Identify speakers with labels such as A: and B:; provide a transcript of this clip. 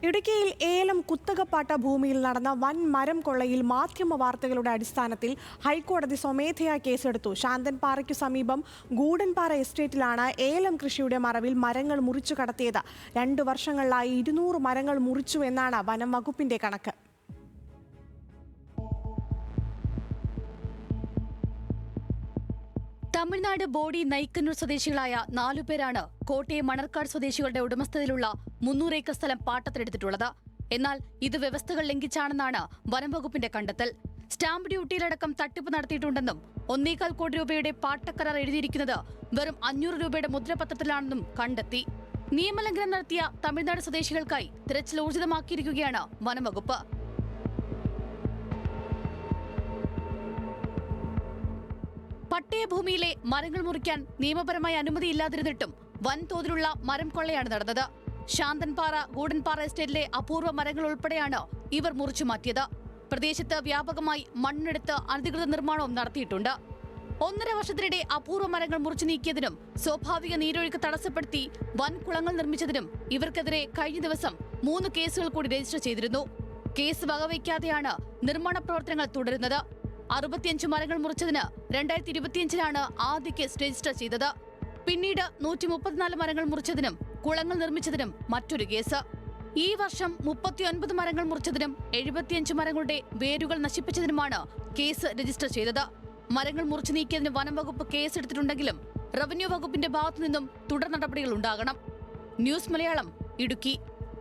A: ഇടുക്കിയിൽ ഏലം കുത്തകപ്പാട്ട ഭൂമിയിൽ നടന്ന വൻ മരം കൊള്ളയിൽ മാധ്യമ വാർത്തകളുടെ അടിസ്ഥാനത്തിൽ ഹൈക്കോടതി സ്വമേധയാ കേസെടുത്തു. ശാന്തൻപാറയ്ക്കു സമീപം ഗൂഡൻപാറ എസ്റ്റേറ്റിലാണ് ഏലം കൃഷിയുടെ മറവിൽ മരങ്ങൾ മുറിച്ചു കടത്തിയത്. 2 വർഷങ്ങളിലായി 200 മരങ്ങൾ മുറിച്ചു എന്നാണ് വനം വകുപ്പിന്റെ കണക്ക്.
B: തമിഴ്നാട് ബോഡി നൈക്കന്നൂർ സ്വദേശികളായ 4 പേരാണ് കോട്ടയം മണർക്കാട് സ്വദേശികളുടെ ഉടമസ്ഥതയിലുള്ള 300 ഏക്കർ സ്ഥലം പാട്ടത്തിനെടുത്തിട്ടുള്ളത്. എന്നാൽ ഇത് വ്യവസ്ഥകൾ ലംഘിച്ചാണെന്നാണ് വനം വകുപ്പിന്റെ കണ്ടെത്തൽ. സ്റ്റാമ്പ് ഡ്യൂട്ടിയിലടക്കം തട്ടിപ്പ് നടത്തിയിട്ടുണ്ടെന്നും 1.25 കോടി രൂപയുടെ പാട്ടക്കരാർ എഴുതിയിരിക്കുന്നത് വെറും 500 രൂപയുടെ മുദ്രപത്രത്തിലാണെന്നും കണ്ടെത്തി. നിയമലംഘനം നടത്തിയ തമിഴ്നാട് സ്വദേശികൾക്കായി തിരച്ചിൽ ഊർജിതമാക്കിയിരിക്കുകയാണ് വനം വകുപ്പ്. പട്ടയഭൂമിയിലെ മരങ്ങൾ മുറിക്കാൻ നിയമപരമായ അനുമതിയില്ലാതിരുന്നിട്ടും വൻതോതിലുള്ള മരം കൊള്ളയാണ് നടന്നത്. ശാന്തൻപാറ ഗൂഡൻപാറ എസ്റ്റേറ്റിലെ അപൂർവ മരങ്ങൾ ഉൾപ്പെടെയാണ് ഇവർ മുറിച്ചു മാറ്റിയത്. പ്രദേശത്ത് വ്യാപകമായി മണ്ണെടുത്ത് അനധികൃത നിർമ്മാണവും നടത്തിയിട്ടുണ്ട്. 1.5 വർഷത്തിനിടെ അപൂർവ മരങ്ങൾ മുറിച്ചു നീക്കിയതിനും സ്വാഭാവിക നീരൊഴുക്ക് തടസ്സപ്പെടുത്തി വൻ കുളങ്ങൾ നിർമ്മിച്ചതിനും ഇവർക്കെതിരെ കഴിഞ്ഞ ദിവസം 3 കേസുകൾ കൂടി രജിസ്റ്റർ ചെയ്തിരുന്നു. കേസ് വകവയ്ക്കാതെയാണ് നിർമ്മാണ പ്രവർത്തനങ്ങൾ തുടരുന്നത്. 65 മരങ്ങൾ മുറിച്ചതിന് 2025-ലാണ് ആദ്യ കേസ് രജിസ്റ്റർ ചെയ്തത്. പിന്നീട് 134 മരങ്ങൾ മുറിച്ചതിനും കുളങ്ങൾ നിർമ്മിച്ചതിനും മറ്റൊരു കേസ്. ഈ വർഷം 39 മരങ്ങൾ മുറിച്ചതിനും 75 മരങ്ങളുടെ വേരുകൾ നശിപ്പിച്ചതിനുമാണ് കേസ് രജിസ്റ്റർ ചെയ്തത്. മരങ്ങൾ മുറിച്ചു നീക്കിയതിന് വനം വകുപ്പ് കേസെടുത്തിട്ടുണ്ടെങ്കിലും റവന്യൂ വകുപ്പിന്റെ ഭാഗത്തുനിന്നും തുടർ നടപടികൾ ഉണ്ടാകണം. ന്യൂസ് മലയാളം, ഇടുക്കി.